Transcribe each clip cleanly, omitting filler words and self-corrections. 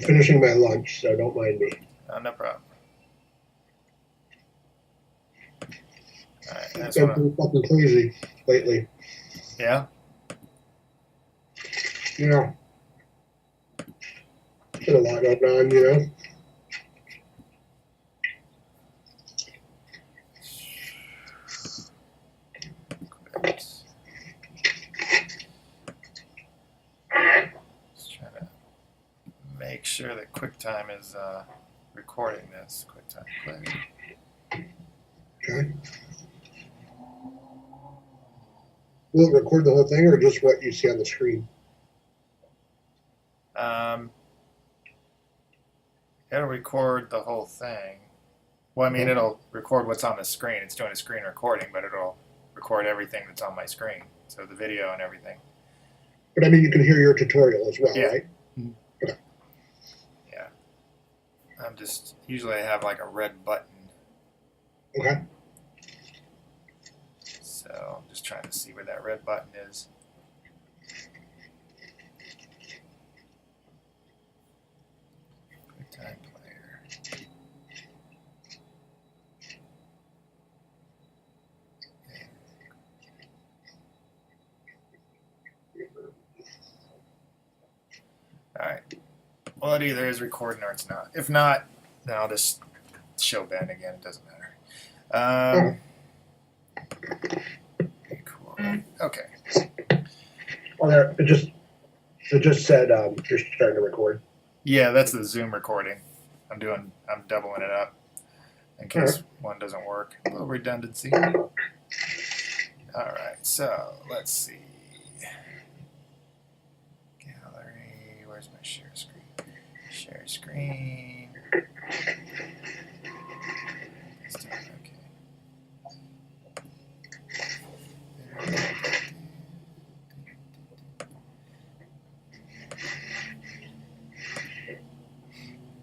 finishing my lunch, so don't mind me. No problem. All right, I It's just been want to. pretty fucking crazy lately. Yeah. Yeah. Been a lot going on, you know. Just trying to make sure that QuickTime is recording this. QuickTime play. Okay. Will it record the whole thing or just what you see on the screen? It'll record the whole thing. Well, I mean, it'll record what's on the screen. It's doing a screen recording, but it'll record everything that's on my screen. So the video and everything. But I mean, you can hear your tutorial as well, Yeah. right? Okay. Yeah. Usually I have like a red button. Okay. So I'm just trying to see where that red button is. QuickTime player. All right. Well, it either is recording or it's not. If not, then I'll just show Ben again. It doesn't matter. Cool. Okay. Oh, there. It just said you're starting to record. Yeah, that's the Zoom recording. I'm doubling it up in case one doesn't work. A little redundancy. All right. So let's see. Gallery. Where's my share screen? Share screen.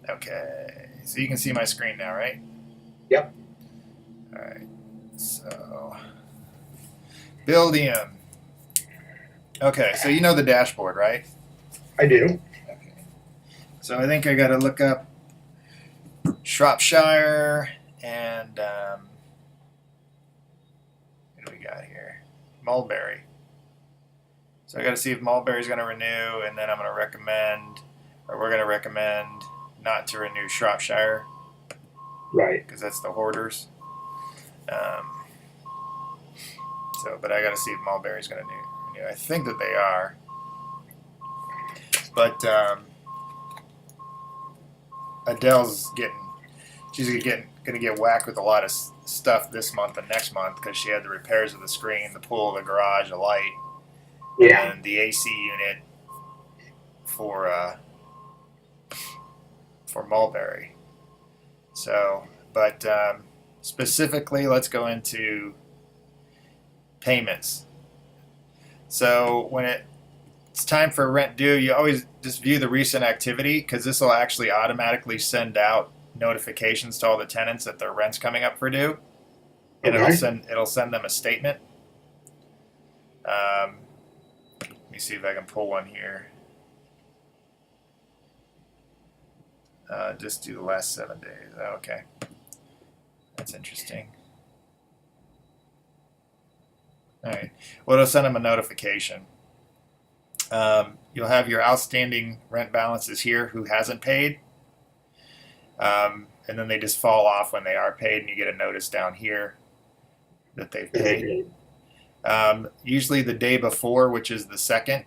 Okay, so you can see my screen now, right? Yep. All right, so Buildium. Okay, so you know the dashboard, right? I do. Okay. So I think I got to look up Shropshire and what do we got here? Mulberry. So I got to see if Mulberry's going to renew, and then I'm going to recommend, or we're going to recommend not to renew Shropshire. Right. Because that's the hoarders. But I got to see if Mulberry's going to renew. I think that they are. But Adele's she's going to get whacked with a lot of stuff this month and next month because she had the repairs of the screen, the pool, the garage, the light, and the AC unit for Mulberry. So, but specifically, let's go into payments. So when it's time for rent due, you always just view the recent activity because this will actually automatically send out notifications to all the tenants that their rent's coming up for due, and it'll send them a statement. Let me see if I can pull one here. Just do the last 7 days. Oh, okay, that's interesting. All right. Well, it'll send them a notification. You'll have your outstanding rent balances here who hasn't paid. And then they just fall off when they are paid, and you get a notice down here that they've paid. Usually the day before, which is the 2nd,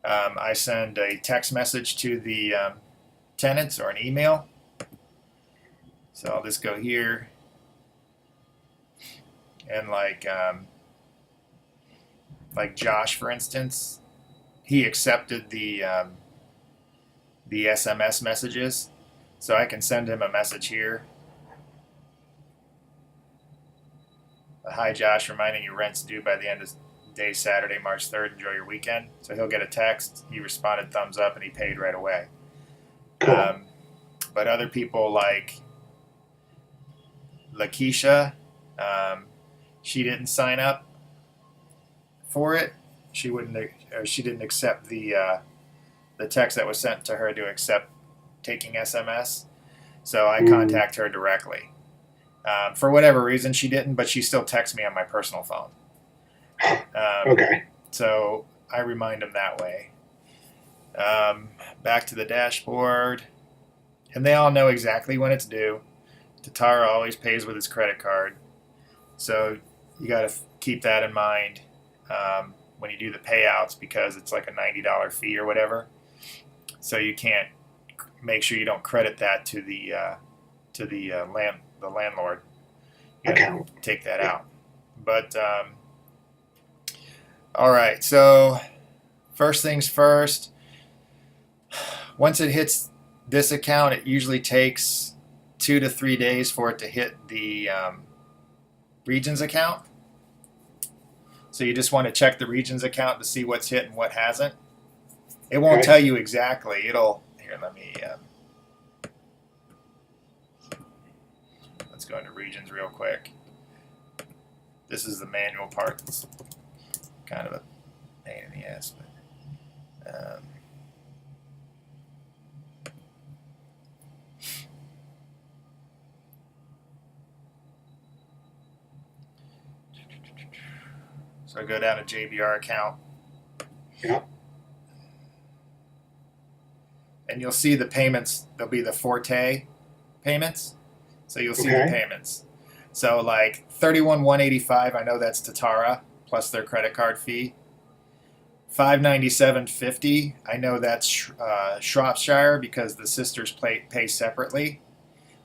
I send a text message to the tenants or an email. So I'll just go here and like Josh, for instance, he accepted the SMS messages, so I can send him a message here. Hi Josh, reminding you rent's due by the end of day Saturday, March 3rd. Enjoy your weekend. So he'll get a text. He responded thumbs up and he paid right away. But other people like Lakeisha, she didn't sign up for it. She didn't accept the the text that was sent to her to accept taking SMS. So I contact her directly. For whatever reason, she didn't, but she still texts me on my personal phone. Okay. So I remind them that way. Back to the dashboard. And they all know exactly when it's due. Tatara always pays with his credit card. So you got to keep that in mind when you do the payouts, because it's like a $90 fee or whatever. So you can't make sure you don't credit that to the landlord. You gotta take that out. But all right. So first things first. Once it hits this account, it usually takes 2 to 3 days for it to hit the Regions account. So you just want to check the Regions account to see what's hit and what hasn't. It won't tell you exactly. It'll here. Let me. Let's go into Regions real quick. This is the manual part. It's kind of a pain in the ass, but. So I go down to JBR account. Yep. And you'll see the payments. There'll be the Forte payments. So you'll see the payments. So like 31,185. I know that's Tatara plus their credit card fee. 597.50. I know that's Shropshire because the sisters pay separately.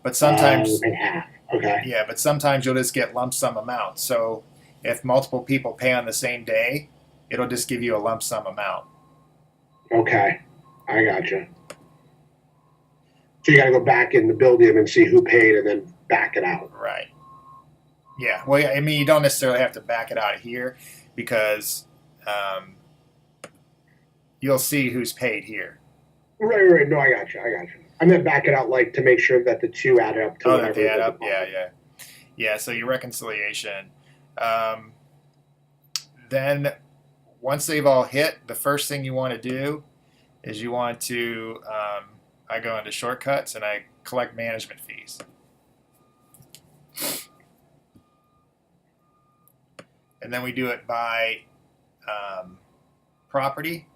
But sometimes, yeah. But sometimes you'll just get lump sum amounts. So if multiple people pay on the same day, it'll just give you a lump sum amount. Okay, I gotcha. So you got to go back in the Buildium and see who paid, and then back it out. Right. Yeah. Well, I mean, you don't necessarily have to back it out of here because you'll see who's paid here. Right. No, I gotcha. I meant back it out, like to make sure that the two add up to whatever. That they add up. Yeah. So your reconciliation. Then once they've all hit, the first thing you want to do is you want to, I go into shortcuts and I collect management fees. And then we do it by property.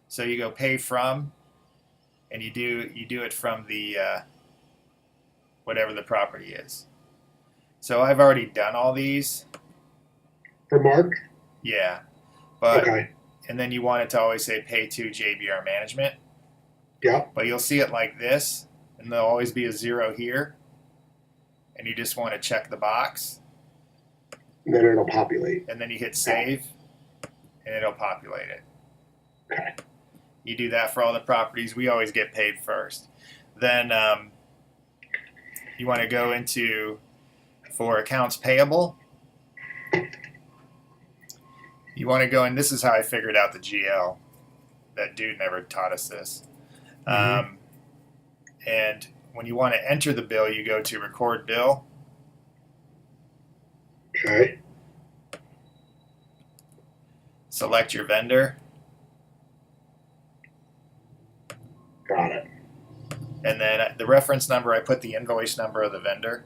So you go pay from, and you do it from the whatever the property is. So I've already done all these. For Mark? Yeah. But and then you want it to always say pay to JBR Management. Yeah. But you'll see it like this, and there'll always be a 0 here. And you just want to check the box. And then it'll populate. And then you hit save, and it'll populate it. Okay. You do that for all the properties. We always get paid first. Then you want to go into, for accounts payable, you want to go in. This is how I figured out the GL. That dude never taught us this. And when you want to enter the bill, you go to record bill. Okay. Select your vendor. Got it. And then the reference number, I put the invoice number of the vendor.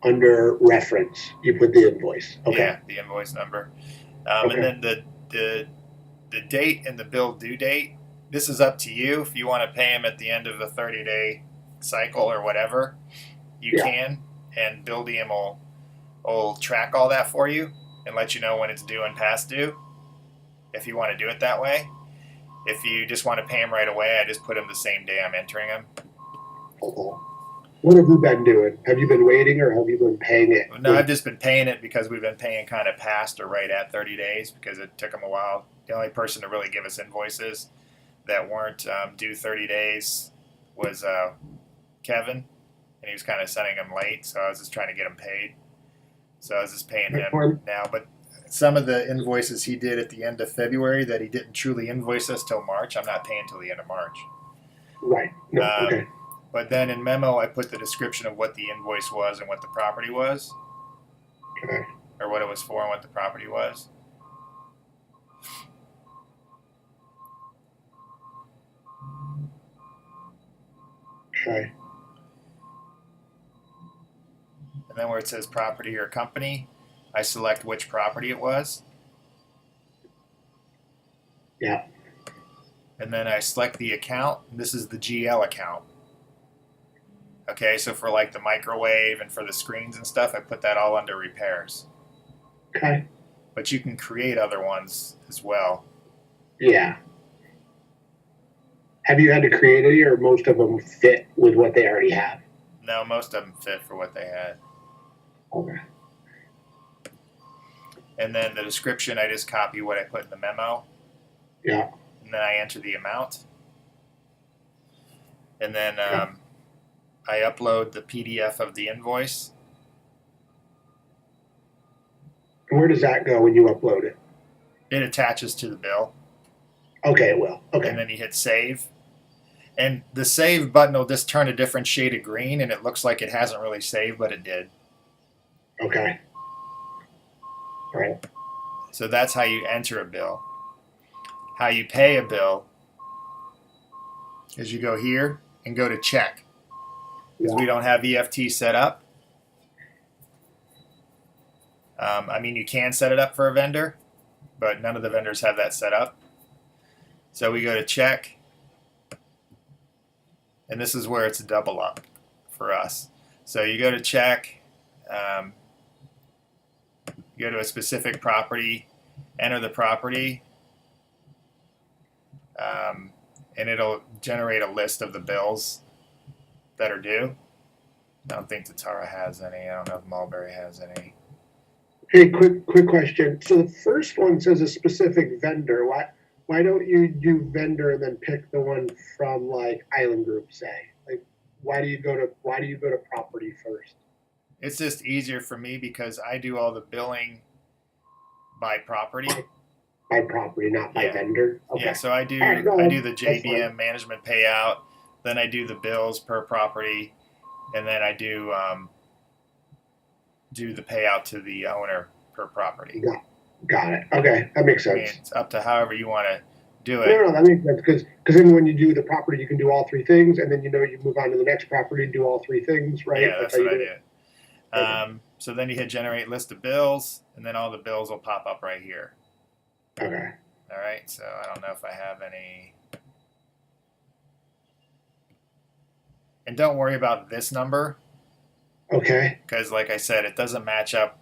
Under reference, you put the invoice. Okay. Yeah, the invoice number. And then the date and the bill due date, this is up to you. If you want to pay them at the end of a 30-day cycle or whatever, you can. And Buildium will track all that for you and let you know when it's due and past due, if you want to do it that way. If you just want to pay them right away, I just put them the same day I'm entering them. What have you been doing? Have you been waiting, or have you been paying it? No, I've just been paying it because we've been paying kind of past or right at 30 days because it took them a while. The only person to really give us invoices that weren't due 30 days was Kevin, and he was kind of sending them late, so I was just trying to get them paid. So I was just paying him now. But some of the invoices he did at the end of February that he didn't truly invoice us till March, I'm not paying till the end of March. Right. No, okay. But then in memo, I put the description of what the invoice was and what the property was. Okay. Or what it was for and what the property was. Okay. And then where it says property or company, I select which property it was. Yeah. And then I select the account. This is the GL account. Okay, so for like the microwave and for the screens and stuff, I put that all under repairs. Okay. But you can create other ones as well. Yeah. Have you had to create any, or most of them fit with what they already have? No, most of them fit for what they had. Okay. And then the description, I just copy what I put in the memo. Yeah. And then I enter the amount. And then I upload the PDF of the invoice. And where does that go when you upload it? It attaches to the bill. Okay, it will. Okay. And then you hit save. And the save button will just turn a different shade of green, and it looks like it hasn't really saved, but it did. Okay. All right. So that's how you enter a bill. How you pay a bill is you go here and go to check. Because we don't have EFT set up. I mean, you can set it up for a vendor, but none of the vendors have that set up. So we go to check. And this is where it's a double up for us. So you go to check, you go to a specific property, enter the property, and it'll generate a list of the bills that are due. I don't think Tatara has any. I don't know if Mulberry has any. Hey, quick question. So the first one says a specific vendor. Why don't you do vendor and then pick the one from like Island Group, say? Like, why do you go to property first? It's just easier for me because I do all the billing by property. By property, not by vendor. Okay. Yeah, so I do the JBM management payout, then I do the bills per property, and then I do the payout to the owner per property. Got it. Okay, that makes sense. I mean, it's up to however you want to do it. No, that makes sense because then when you do the property, you can do all three things, and then you move on to the next property and do all three things, right? Yeah, that's what I do. Okay. So then you hit generate list of bills, and then all the bills will pop up right here. Okay. All right, so I don't know if I have any. And don't worry about this number. Okay. Because like I said, it doesn't match up.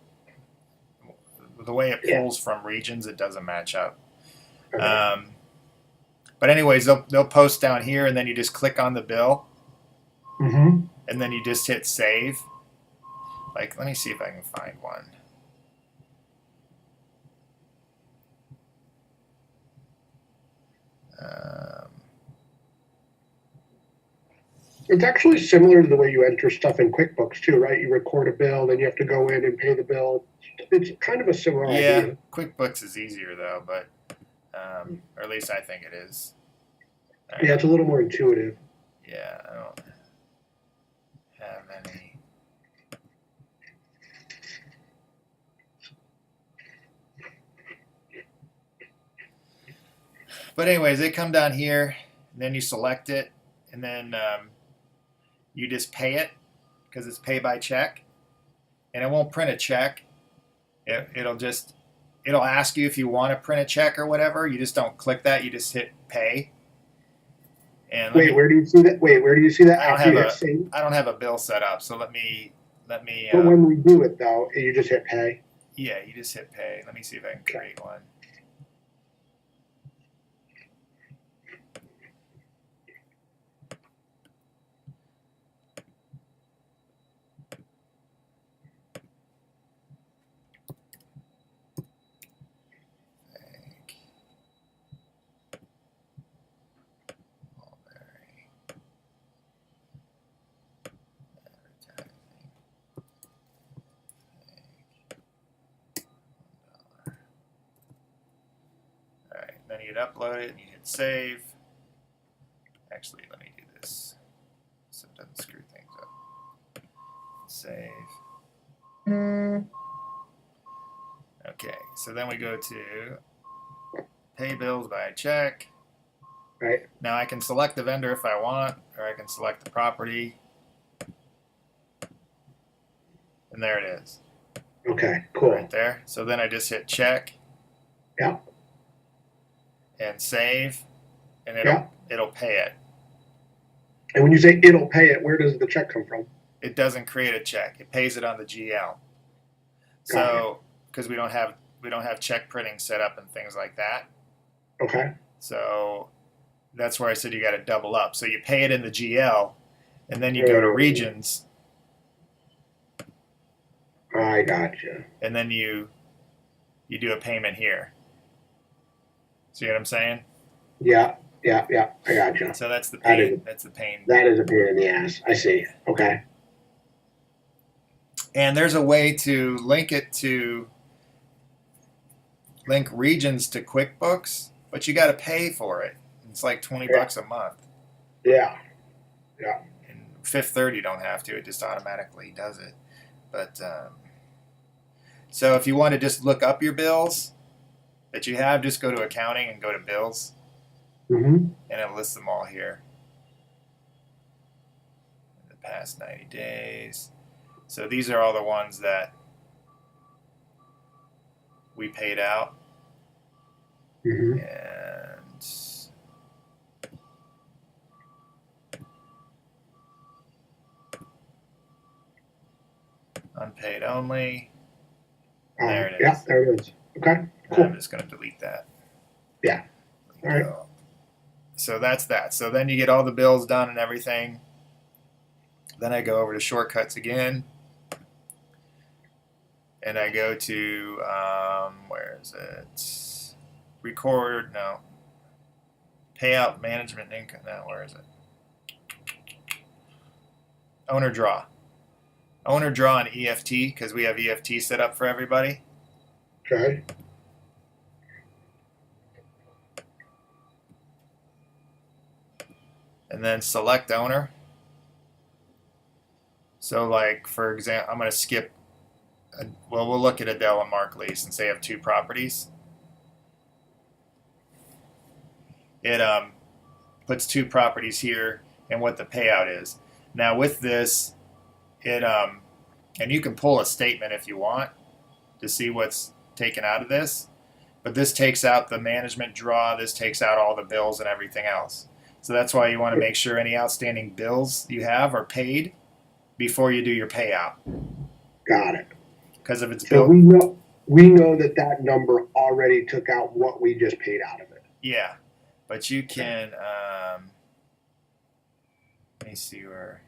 The way it pulls from regions, it doesn't match up. Okay. But anyways, they'll post down here, and then you just click on the bill, Mm-hmm. and then you just hit save. Like, let me see if I can find one. It's actually similar to the way you enter stuff in QuickBooks too, right? You record a bill, then you have to go in and pay the bill. It's kind of a similar idea. QuickBooks is easier though, but or at least I think it is. Yeah, it's a little more intuitive. Yeah, I don't have any. But anyways, they come down here, and then you select it, and then you just pay it because it's pay by check, and it won't print a check. It'll ask you if you want to print a check or whatever. You just don't click that. You just hit pay. And where do you see that? Where do you see that? I don't have a bill set up, so let me. But when we do it though, you just hit pay. Yeah, you just hit pay. Let me see if I can create one. Then you'd upload it and you hit save. Actually, let me do this so it doesn't screw things up. Save. Okay, so then we go to pay bills by check. Right. Now I can select the vendor if I want, or I can select the property, and there it is. Okay, cool. Right there. So then I just hit check. Yeah. And save, and it'll pay it. And when you say it'll pay it, where does the check come from? It doesn't create a check. It pays it on the GL. So because we don't have check printing set up and things like that. Okay. So that's where I said you got to double up. So you pay it in the GL, and then you go to regions. I gotcha. And then you do a payment here. See what I'm saying? Yeah. I gotcha. So that's the pain. That's the pain. That is a pain in the ass. I see. Okay. And there's a way to link regions to QuickBooks, but you got to pay for it. It's like $20 a month. Yeah. And Fifth Third, you don't have to. It just automatically does it. But so if you want to just look up your bills that you have, just go to accounting and go to bills. Mm-hmm. And it lists them all here. In the past 90 days. So these are all the ones that we paid out. Mm-hmm. And unpaid only. There it is. Yeah, there it is. Okay, cool. I'm just going to delete that. Yeah. All right. So that's that. So then you get all the bills done and everything. Then I go over to shortcuts again. And I go to, where is it? Record, no. Payout management income, no, where is it? Owner draw. Owner draw and EFT, because we have EFT set up for everybody. Okay. And then select owner. So like, for example, I'm going to skip, we'll look at Adele and Mark Lee since they have 2 properties. It puts 2 properties here and what the payout is. Now with this, it and you can pull a statement if you want to see what's taken out of this, but this takes out the management draw, this takes out all the bills and everything else. So that's why you want to make sure any outstanding bills you have are paid before you do your payout. Got it. Because if it's so we know that number already took out what we just paid out of it. Yeah, but you can. Let me see where.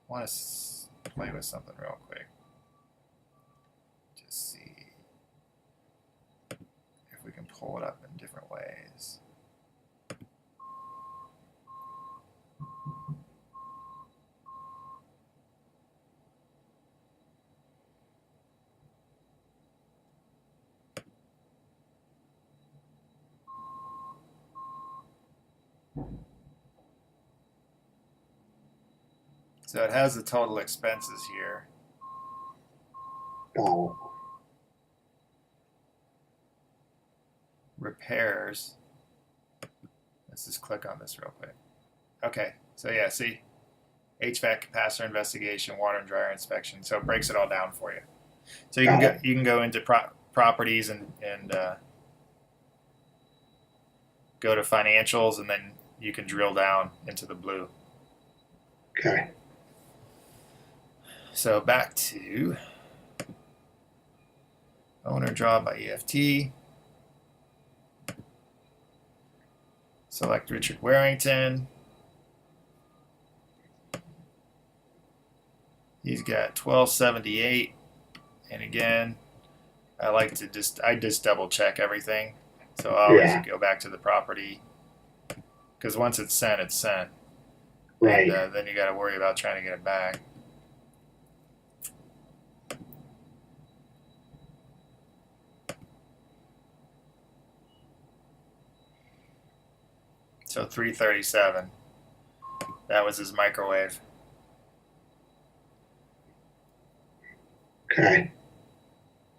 I want to play with something real quick. Just see if we can pull it up in different ways. So it has the total expenses here. Oh. Repairs. Let's just click on this real quick. Okay, so yeah, see? HVAC capacitor investigation, water and dryer inspection. So it breaks it all down for you. So you can go into properties and go to financials, and then you can drill down into the blue. Okay. So back to owner draw by EFT. Select Richard Warrington. He's got 1278, and again, I just double check everything. So I always go back to the property, because once it's sent, it's sent. Right. And then you got to worry about trying to get it back. So 337. That was his microwave. Okay.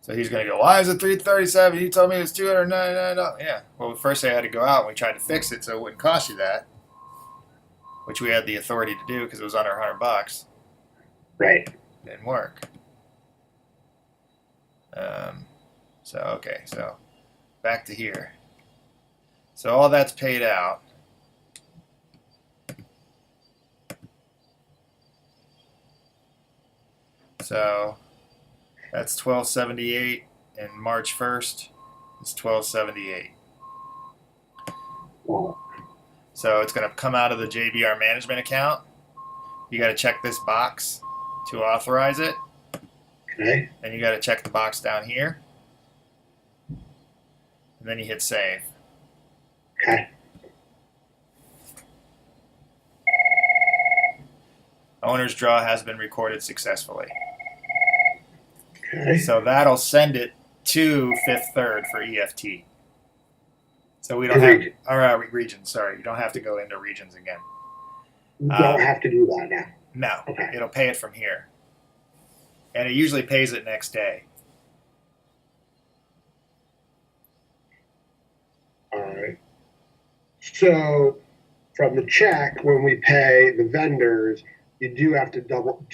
So he's going to go, why is it 337? You told me it was $299. Yeah. Well, first I had to go out and we tried to fix it so it wouldn't cost you that, which we had the authority to do because it was under $100. Right. Didn't work. Okay, so back to here. So all that's paid out. So that's $12.78, and March 1st is $12.78. Wow. So it's going to come out of the JBR management account. You got to check this box to authorize it. Okay. Then you got to check the box down here. And then you hit save. Okay. Owner's draw has been recorded successfully. Okay. So that'll send it to Fifth Third for EFT. So we don't have, regions, sorry. You don't have to go into regions again. You don't have to do that now. No. Okay. It'll pay it from here. And it usually pays it next day. All right. So from the check, when we pay the vendors, you do have to double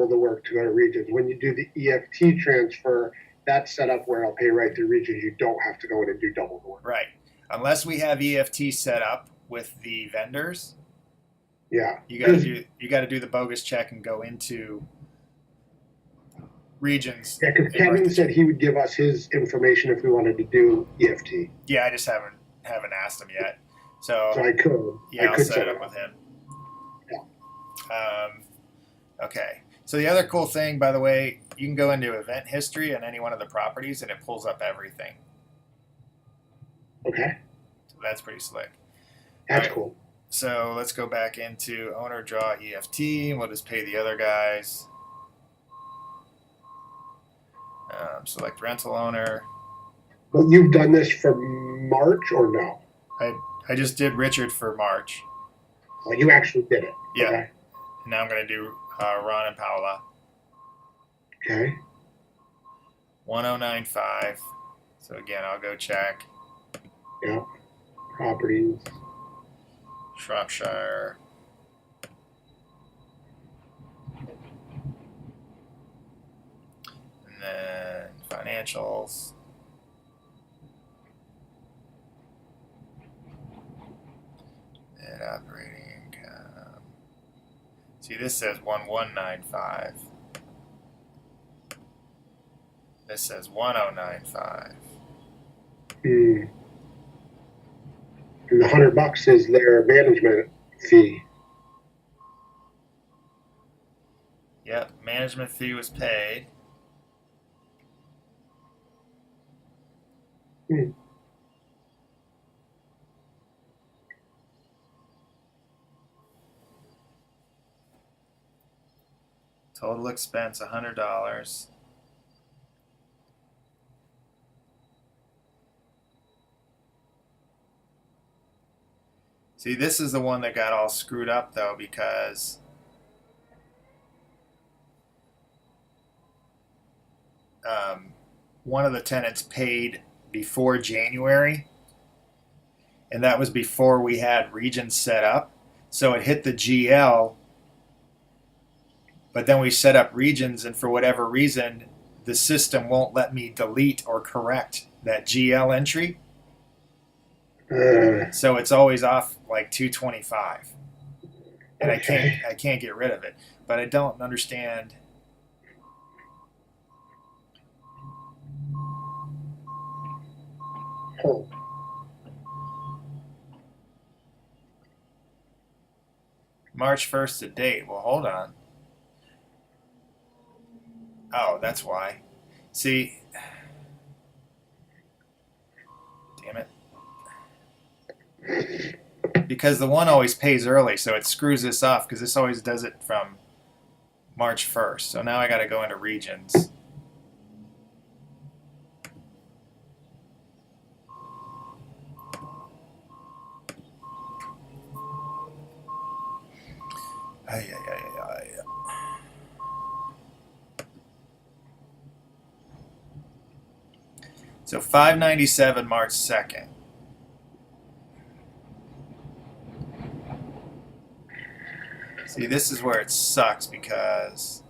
the work to go to regions. When you do the EFT transfer, that's set up where I'll pay right through regions. You don't have to go in and do double the work. Right. Unless we have EFT set up with the vendors. Yeah. You got to do the bogus check and go into regions. Yeah, because Kevin said he would give us his information if we wanted to do EFT. Yeah, I just haven't asked him yet. So I could. Yeah, I'll set it up with him. Yeah. Okay. So the other cool thing, by the way, you can go into event history on any one of the properties and it pulls up everything. Okay. So that's pretty slick. That's cool. So let's go back into owner draw EFT and we'll just pay the other guys. Select rental owner. Well, you've done this for March or no? I just did Richard for March. Well, you actually did it. Yeah. Okay. Now I'm going to do Ron and Paola. Okay. 1095. So again, I'll go check. Yeah. Properties. Shropshire. And then financials. And operating income. See, this says 1195. This says 1095. And the $100 is their management fee. Yep, management fee was paid. Total expense $100. See, this is the one that got all screwed up though, because one of the tenants paid before January, and that was before we had regions set up. So it hit the GL, but then we set up regions, and for whatever reason, the system won't let me delete or correct that GL entry. So it's always off like 225, and Okay. I can't get rid of it. But I don't understand. Oh. March 1st to date. Well, hold on. Oh, that's why. See, damn it. Because the one always pays early, so it screws this off, because this always does it from March 1st. So now I got to go into regions. So 597 March 2nd. See, this is where it sucks because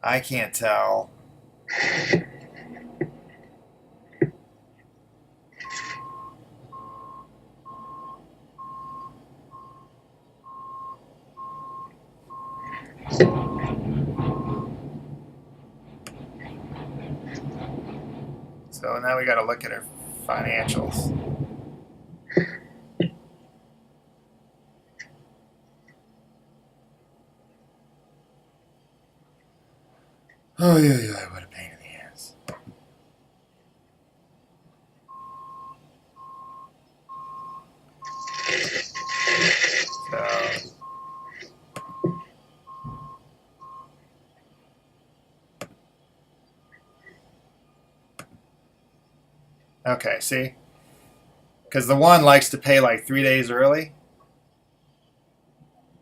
I can't tell. So now we got to look at our financials. Oh, yeah, what a pain in the ass. So, okay, see? Because the one likes to pay like 3 days early.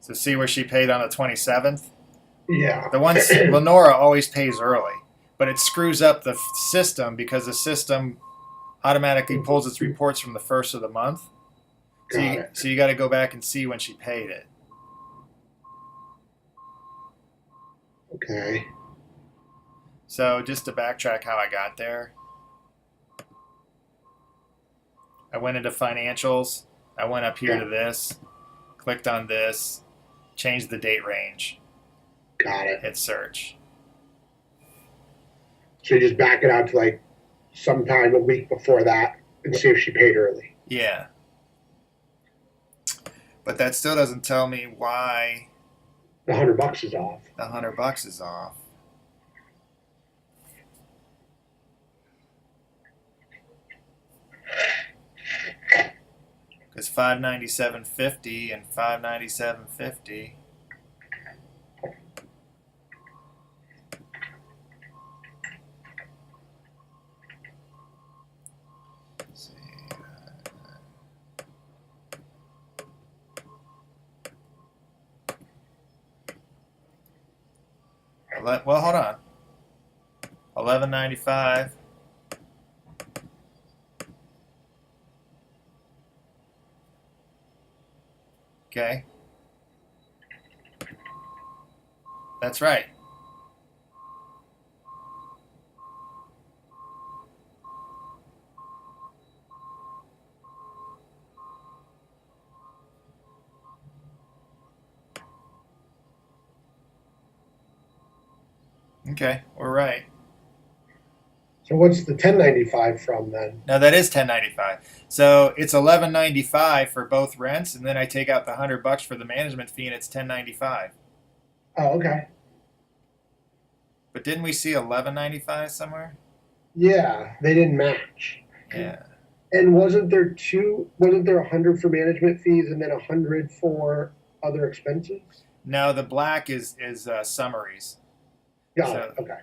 So see where she paid on the 27th? Yeah. The one, Lenora always pays early, but it screws up the system because the system automatically pulls its reports from the first of the month. So you got to go back and see when she paid it. Okay. So just to backtrack how I got there, I went into financials. I went up here to this, clicked on this, changed the date range. Got it. Hit search. So you just back it out to like sometime a week before that and see if she paid early. Yeah. But that still doesn't tell me why The $100 is off. the $100 is off. Because 597.50 and 597.50. Let's see. Well, hold on. 11.95. Okay. That's right. Okay, we're right. So what's the 1095 from then? No, that is 10.95. So it's 11.95 for both rents, and then I take out the $100 for the management fee, and it's 10.95. Oh, okay. But didn't we see 11.95 somewhere? Yeah, they didn't match. Yeah. And wasn't there 100 for management fees and then 100 for other expenses? No, the black is summaries. Got it. Okay.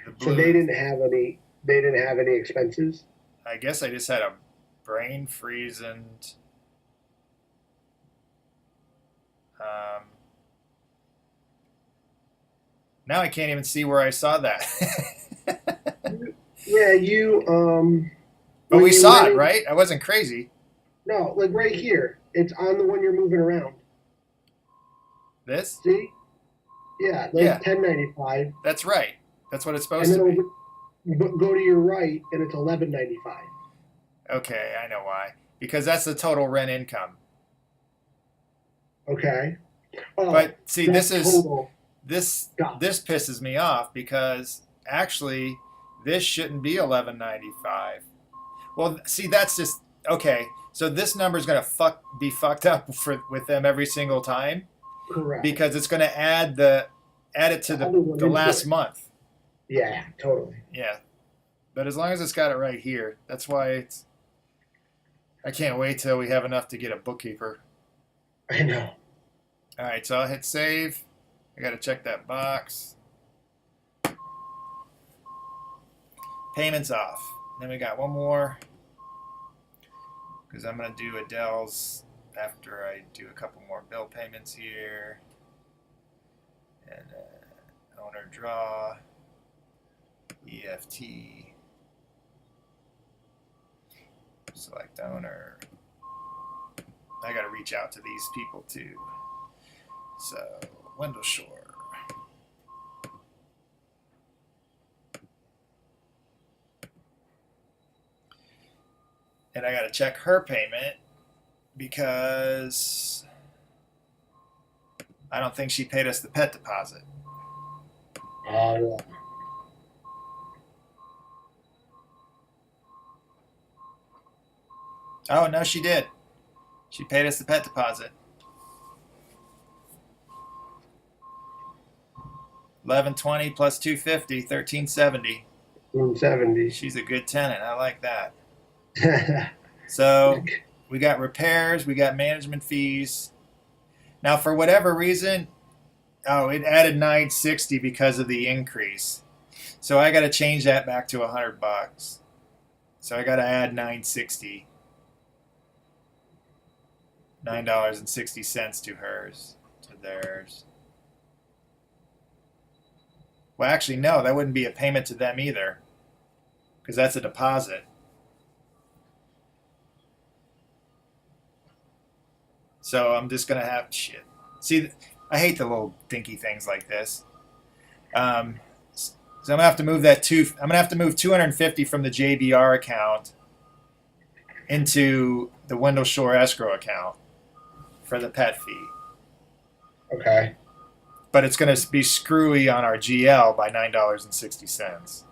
The So blue, they didn't have any. They didn't have any expenses. I guess I just had a brain freeze and now I can't even see where I saw that. Yeah, you. But we saw it, right? I wasn't crazy. No, like right here. It's on the one you're moving around. This? See? Yeah, that's 1095. That's right. That's what it's supposed to be. Go to your right, and it's 1195. Okay, I know why. Because that's the total rent income. Okay. But see, this total. this pisses me off because actually this shouldn't be 11.95. Well, see, that's just okay. So this number is going to be fucked up with them every single time. Correct. Because it's going to add it to the last month. Yeah, totally. Yeah. But as long as it's got it right here, that's why I can't wait till we have enough to get a bookkeeper. I know. All right, so I'll hit save. I got to check that box. Payments off. Then we got one more because I'm going to do Adele's after I do a couple more bill payments here. And owner draw, EFT, select owner. I got to reach out to these people too. So, Wendell Shore. And I got to check her payment because I don't think she paid us the pet deposit. Yeah. Oh, no, she did. She paid us the pet deposit. $11.20 plus $2.50, $13.70. 170. She's a good tenant. I like that. So we got repairs, we got management fees. Now, for whatever reason, it added $960 because of the increase. So I got to change that back to $100. So I got to add $960. $9.60 to hers, to theirs. Well, actually, no, that wouldn't be a payment to them either, because that's a deposit. So I'm just gonna have shit. See, I hate the little dinky things like this. So I'm gonna have to move that I'm gonna have to move 250 from the JBR account into the Wendell Shore escrow account for the pet fee. Okay. But it's going to be screwy on our GL by $9.60.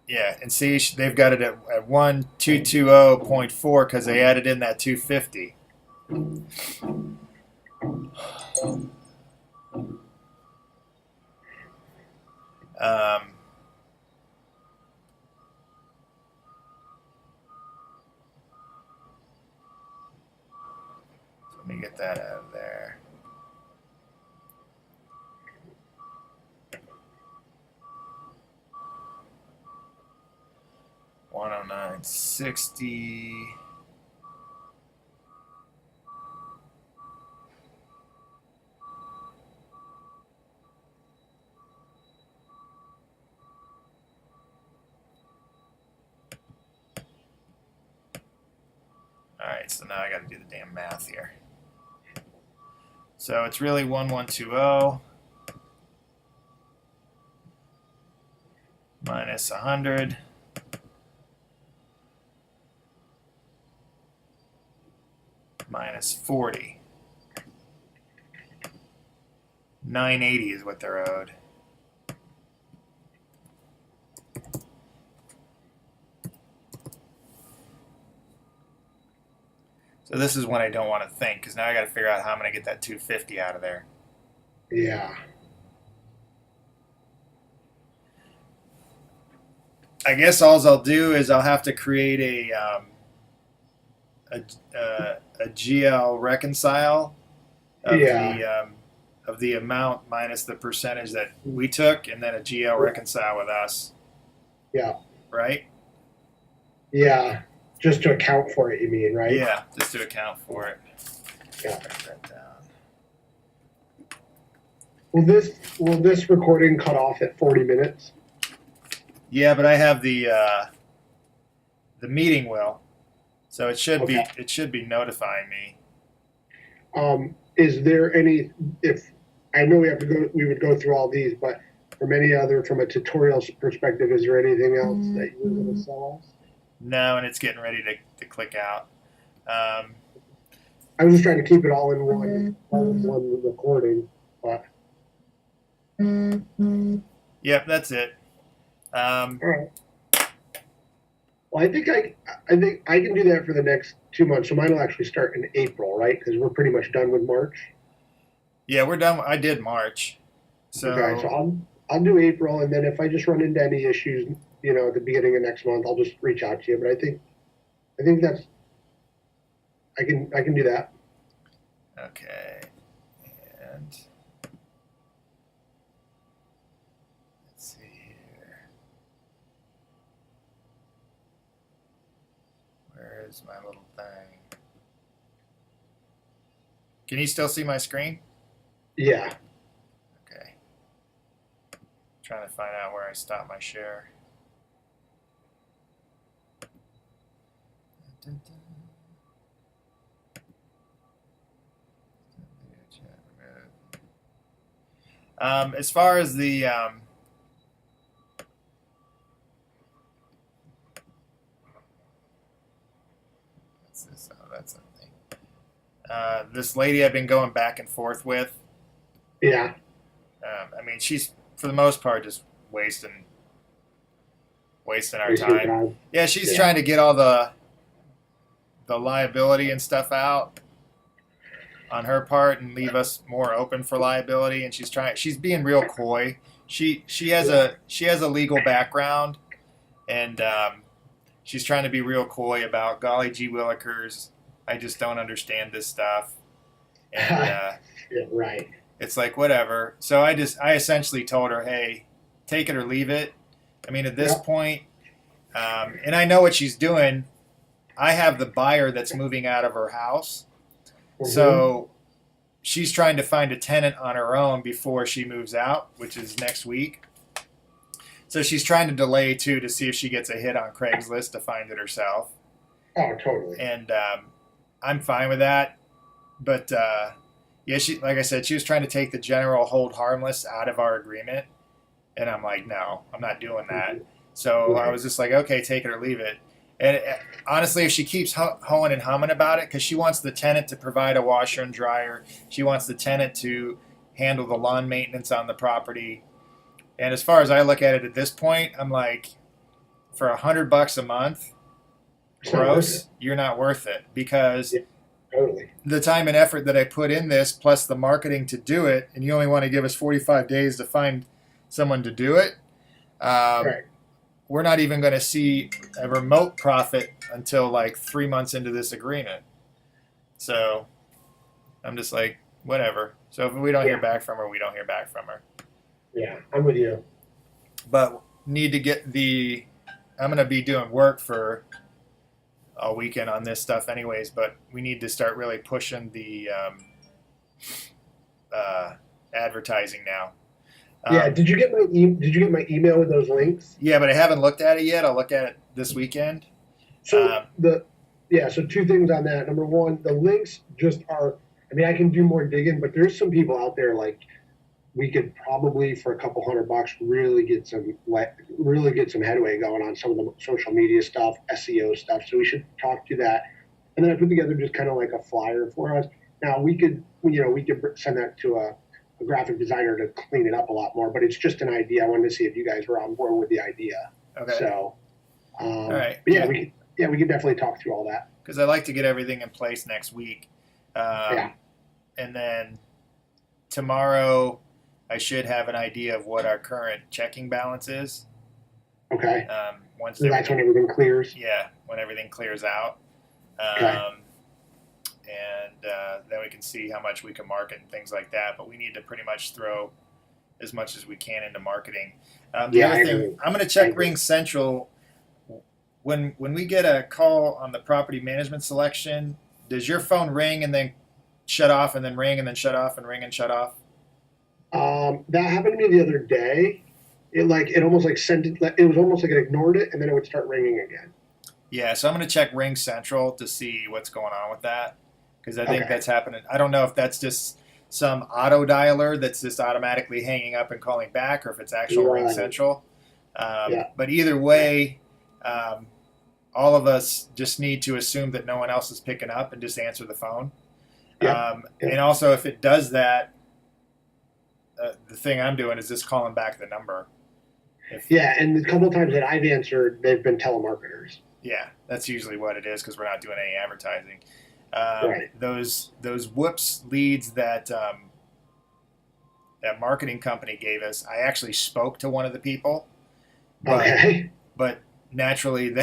Yeah, and see, they've got it at 1220.4 because they added in that 250. Let me get that out of there. $109.60. All right, so now I got to do the damn math here. So it's really 1120 minus 100 minus 40. 980 is what they're owed. So this is when I don't want to think, because now I got to figure out how I'm going to get that 250 out of there. Yeah. I guess all I'll do is I'll have to create a GL reconcile of the amount minus the percentage that we took, and then a GL reconcile with us. Yeah. Right? Yeah. Just to account for it, you mean, right? Yeah, just to account for it. Yeah. Write that down. Will this recording cut off at 40 minutes? Yeah, but I have the meeting will, so it should Okay. be notifying me. Is there any, if I know we would go through all these, but from a tutorial perspective, is there anything else that you were going to sell us? No, and it's getting ready to click out. I was just trying to keep it all in one recording, but. Yep, that's it. All right. Well, I think I can do that for the next 2 months. So mine will actually start in April, right? Because we're pretty much done with March. Yeah, we're done. I did March. So Okay, so I'll do April, and then if I just run into any issues, at the beginning of next month, I'll just reach out to you. But I think that's I can do that. Okay, and let's see here. Where's my little thing? Can you still see my screen? Yeah. Okay. Trying to find out where I stopped my share. As far as the what's this? Oh, that's something. This lady I've been going back and forth with. Yeah. I mean, she's for the most part just wasting our time. Yeah, she's trying to get all the liability and stuff out on her part and leave us more open for liability. And she's being real coy. She has a legal background, and she's trying to be real coy about golly gee willikers. I just don't understand this stuff. And yeah, right. It's like whatever. So I essentially told her, hey, take it or leave it. I mean, at this point, and I know what she's doing. I have the buyer that's moving out of her house. Mm-hmm. So she's trying to find a tenant on her own before she moves out, which is next week. So she's trying to delay, too, to see if she gets a hit on Craigslist to find it herself. Oh, totally. And I'm fine with that. But, yeah, like I said, she was trying to take the general hold harmless out of our agreement. And I'm like, no, I'm not doing that. Mm-hmm. So I was just like, okay, take it or leave it. And honestly, if she keeps hoeing and humming about it, because she wants the tenant to provide a washer and dryer, she wants the tenant to handle the lawn maintenance on the property. And as far as I look at it at this point, I'm like, for $100 a month, gross, you're not worth it, because totally. The time and effort that I put in this, plus the marketing to do it, and you only want to give us 45 days to find someone to do it. Right. We're not even going to see a remote profit until like 3 months into this agreement. So I'm just like, whatever. So if we don't hear back from her, we don't hear back from her. Yeah, I'm with you. But need to get I'm going to be doing work for all weekend on this stuff anyways, but we need to start really pushing the advertising now. Yeah, did you get my email with those links? Yeah, but I haven't looked at it yet. I'll look at it this weekend. So so two things on that. Number one, the links just are. I mean, I can do more digging, but there's some people out there like we could probably for a couple $100 really get some headway going on some of the social media stuff, SEO stuff. So we should talk to that. And then I put together just kind of like a flyer for us. Now we could send that to a graphic designer to clean it up a lot more, but it's just an idea. I wanted to see if you guys were on board with the idea. Okay. So, all right. But we can definitely talk through all that. Because I like to get everything in place next week. And then tomorrow I should have an idea of what our current checking balance is. Okay. So that's when everything clears? Yeah, when everything clears out. Okay. And then we can see how much we can market and things like that. But we need to pretty much throw as much as we can into marketing. The other thing, I'm going to check Ring Central. When we get a call on the property management selection, does your phone ring and then shut off and then ring and then shut off and ring and shut off? That happened to me the other day. It almost like sent it. It was almost like it ignored it and then it would start ringing again. Yeah, so I'm going to check Ring Central to see what's going on with that. Because I think that's happening. I don't know if that's just some auto dialer that's just automatically hanging up and calling back, or if it's actual Ring Central. But either way, all of us just need to assume that no one else is picking up and just answer the phone. And also, if it does that, the thing I'm doing is just calling back the number. And the couple of times that I've answered, they've been telemarketers. Yeah, that's usually what it is because we're not doing any advertising. Right. Those whoops leads that that marketing company gave us, I actually spoke to one of the people. But naturally,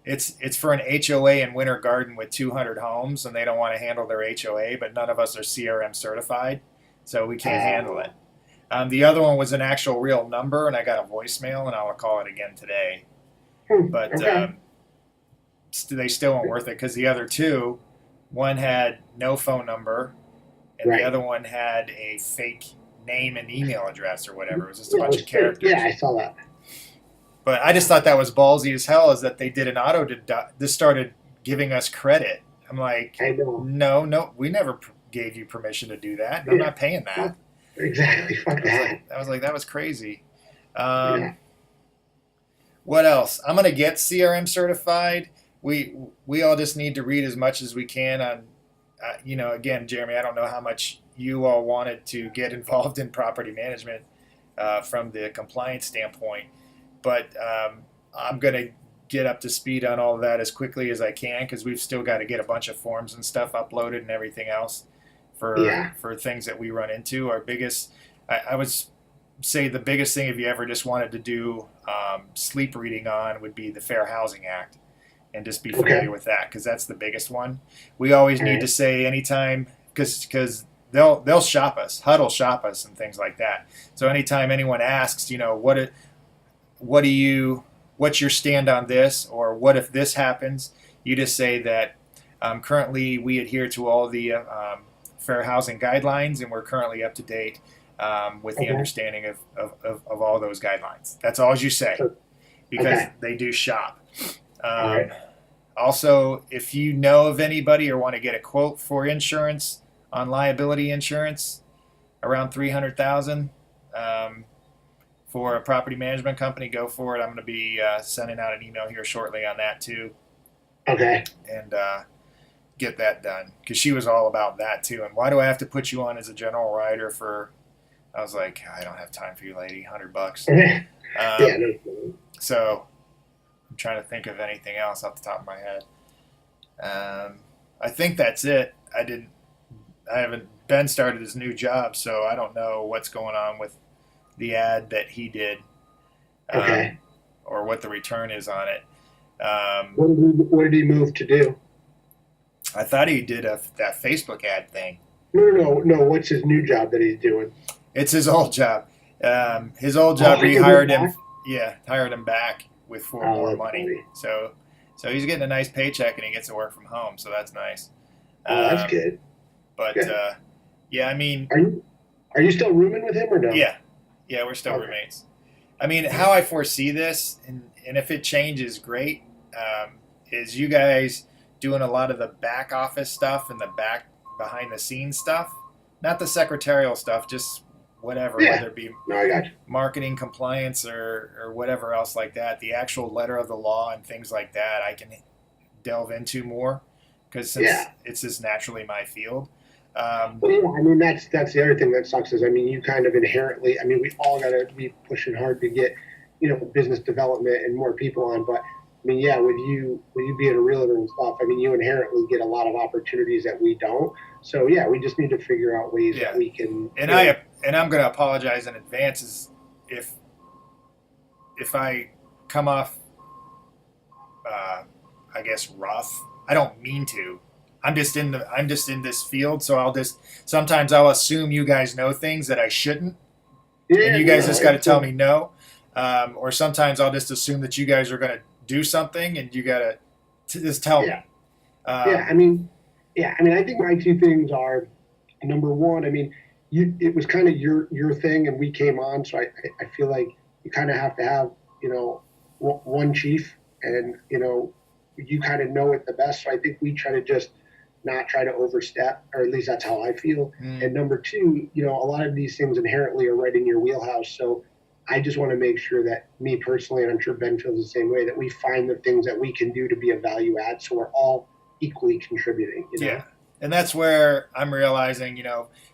it's for an HOA in Winter Garden with 200 homes, and they don't want to handle their HOA, but none of us are CRM certified, so we can't handle it. The other one was an actual real number, and I got a voicemail, and I'll call it again today. But they still weren't worth it because the other two, one had no phone number, and the Right. other one had a fake name and email address or whatever. It was just a Yeah, it bunch was of fake. characters. Yeah, I saw that. But I just thought that was ballsy as hell. Is that they did an auto deduct? This started giving us credit. I'm like, I know. no, we never gave you permission to do that. And I'm Yeah. not paying that. Fuck. Exactly. Fuck that. I was like, that was crazy. Yeah. What else? I'm gonna get CRM certified. We all just need to read as much as we can on, again, Jeremy, I don't know how much you all wanted to get involved in property management from the compliance standpoint, but I'm gonna get up to speed on all of that as quickly as I can because we've still got to get a bunch of forms and stuff uploaded and everything else for things that we run into. Our biggest, I would say the biggest thing if you ever just wanted to do sleep reading on would be the Fair Housing Act and just be familiar with that because that's the biggest one. We always need to say anytime because they'll shop us, HUD will shop us and things like that. So anytime anyone asks, what's your stand on this, or what if this happens, you just say that currently we adhere to all the fair housing guidelines and we're currently up to date with the understanding of all those guidelines. That's all you say because they do shop. Also, if you know of anybody or want to get a quote for insurance on liability insurance around $300,000 for a property management company, go for it. I'm going to be sending out an email here shortly on that too. Okay. And get that done because she was all about that too. And why do I have to put you on as a general writer for? I was like, I don't have time for you, lady. $100. So I'm trying to think of anything else off the top of my head. I think that's it. Ben started his new job, so I don't know what's going on with the ad that he did, or what the return is on it. What did he move to do? I thought he did that Facebook ad thing. No. What's his new job that he's doing? It's his old job. His old job rehired him. Yeah, hired him back with more money. Funny. So he's getting a nice paycheck and he gets to work from home. So that's nice. That's good. But yeah, I mean, are you still rooming with him or no? Yeah, we're still roommates. I mean, how I foresee this, and if it changes, great. Is you guys doing a lot of the back office stuff and the behind the scenes stuff, not the secretarial stuff, just whatever, whether it be marketing, compliance, or whatever else like that. The actual letter of the law and things like that, I can delve into more because it's just naturally my field. I mean, that's the other thing that sucks is, I mean, you kind of inherently, I mean, we all got to be pushing hard to get, business development and more people on. But I mean, with you being a realtor and stuff, I mean, you inherently get a lot of opportunities that we don't. So we just need to figure out ways that we can. And I'm going to apologize in advance if I come off, I guess, rough. I don't mean to. I'm just in this field, so sometimes I'll assume you guys know things that I shouldn't, and you guys just got to tell me no, or sometimes I'll just assume that you guys are going to do something, and you got to just tell me. I mean, I think my two things are, number one, I mean, it was kind of your thing, and we came on, so I feel like you kind of have to have one chief, and you kind of know it the best. So I think we try to just not try to overstep, or at least that's how I feel. And number two, a lot of these things inherently are right in your wheelhouse. So I just want to make sure that me personally, and I'm sure Ben feels the same way, that we find the things that we can do to be a value add, so we're all equally contributing. Yeah, and that's where I'm realizing,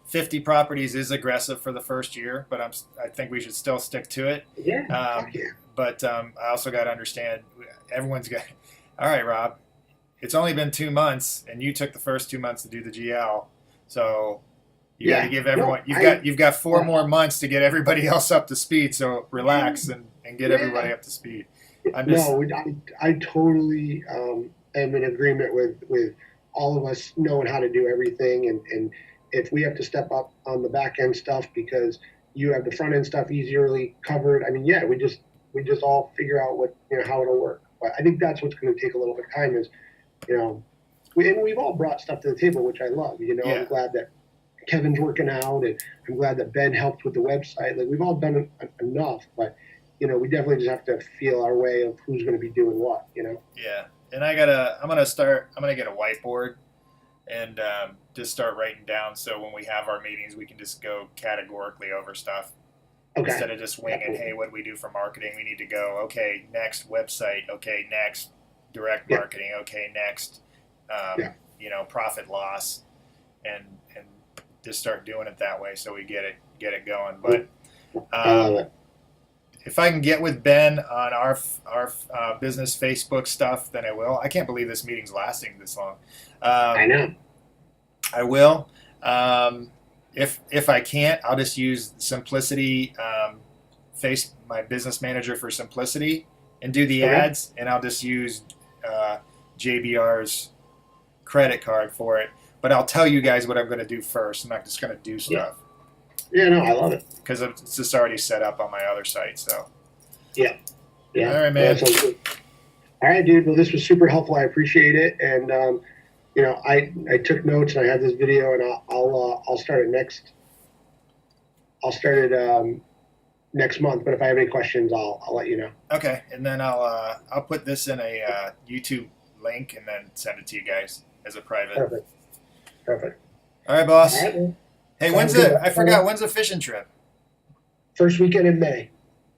50 properties is aggressive for the first year, but I think we should still stick to it. But I also got to understand, everyone's got. All right, Rob. It's only been 2 months, and you took the first 2 months to do the GL, so you got to give everyone. You've got 4 more months to get everybody else up to speed. So relax and get everybody up to speed. I totally am in agreement with all of us knowing how to do everything, and if we have to step up on the back end stuff because you have the front end stuff easily covered, I mean, we just all figure out how it'll work. But I think that's what's going to take a little bit of time is, we've all brought stuff to the table, which I love. Yeah. I'm glad that Kevin's working out, and I'm glad that Ben helped with the website. Like, we've all done enough, but we definitely just have to feel our way of who's going to be doing what. Yeah, and I'm gonna get a whiteboard and just start writing down. So when we have our meetings, we can just go categorically over stuff instead of just winging. Hey, what do we do for marketing? We need to go. Okay, next website. Okay, next direct marketing. Okay, next profit loss, and just start doing it that way so we get it going. But if I can get with Ben on our business Facebook stuff, then I will. I can't believe this meeting's lasting this long. I know. I will. If I can't, I'll just use Simplicity, my business manager for Simplicity, and do the ads, and I'll just use JBR's credit card for it. But I'll tell you guys what I'm going to do first. I'm not just going to do stuff. Yeah, no, I love it. Because it's just already set up on my other site. So. Yeah. All right, man. All right, dude. Well, this was super helpful. I appreciate it. And I took notes, and I had this video, and I'll start it next. I'll start it next month. But if I have any questions, I'll let you know. Okay, and then I'll put this in a YouTube link and then send it to you guys as a private. Perfect. All right, boss. All right, hey, when's the fishing trip? First weekend in May.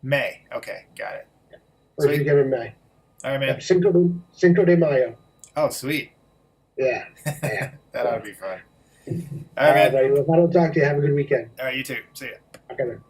May. Okay, got it. First weekend in May. All right, man. Cinco de Mayo. Oh, sweet. Yeah. That ought to be fun. All right, buddy. Well, if I don't talk to you, have a good weekend. All right, you too. See ya. Okay, man.